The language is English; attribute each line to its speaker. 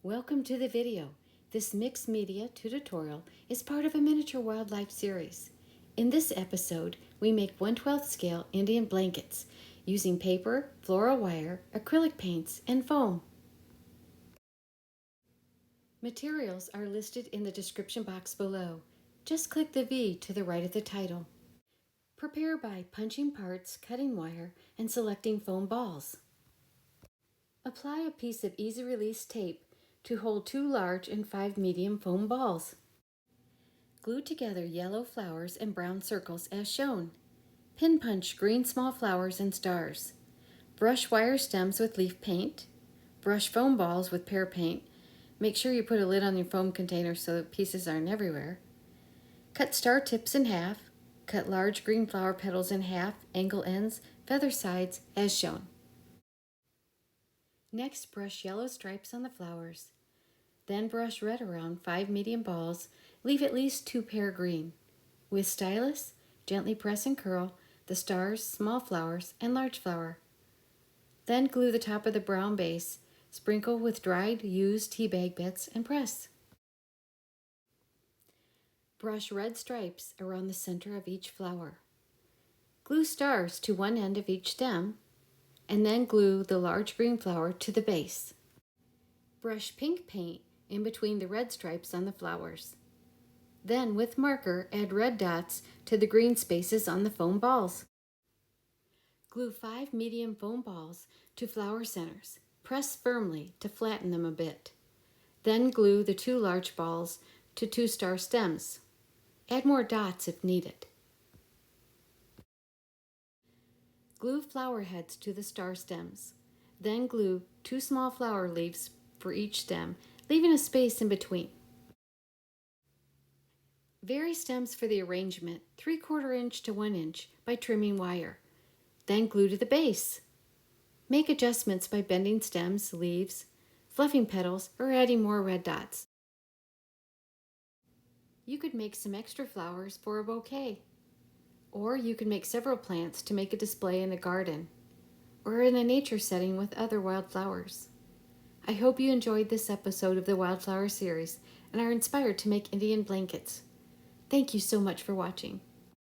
Speaker 1: Welcome to the video. This mixed media tutorial is part of a miniature wildlife series. In this episode, we make 1/12 scale Indian blankets using paper, floral wire, acrylic paints, and foam. Materials are listed in the description box below. Just click the V to the right of the title. Prepare by punching parts, cutting wire, and selecting foam balls. Apply a piece of easy-release tape to hold 2 large and 5 medium foam balls. Glue together yellow flowers and brown circles as shown. Pin punch green small flowers and stars. Brush wire stems with leaf paint. Brush foam balls with pear paint. Make sure you put a lid on your foam container so that pieces aren't everywhere. Cut star tips in half. Cut large green flower petals in half, angle ends, feather sides as shown. Next, brush yellow stripes on the flowers. Then brush red around 5 medium balls, leave at least 2 pear green. With stylus, gently press and curl the stars, small flowers, and large flower. Then glue the top of the brown base, sprinkle with dried used tea bag bits, and press. Brush red stripes around the center of each flower. Glue stars to one end of each stem, and then glue the large green flower to the base. Brush pink paint in between the red stripes on the flowers. Then, with marker, add red dots to the green spaces on the foam balls. Glue 5 medium foam balls to flower centers. Press firmly to flatten them a bit. Then glue the 2 large balls to 2 star stems. Add more dots if needed. Glue flower heads to the star stems. Then glue 2 small flower leaves for each stem, leaving a space in between. Vary stems for the arrangement 3/4 inch to 1 inch by trimming wire. Then glue to the base. Make adjustments by bending stems, leaves, fluffing petals, or adding more red dots. You could make some extra flowers for a bouquet. Or you can make several plants to make a display in a garden, or in a nature setting with other wildflowers. I hope you enjoyed this episode of the Wildflower series and are inspired to make Indian blankets. Thank you so much for watching.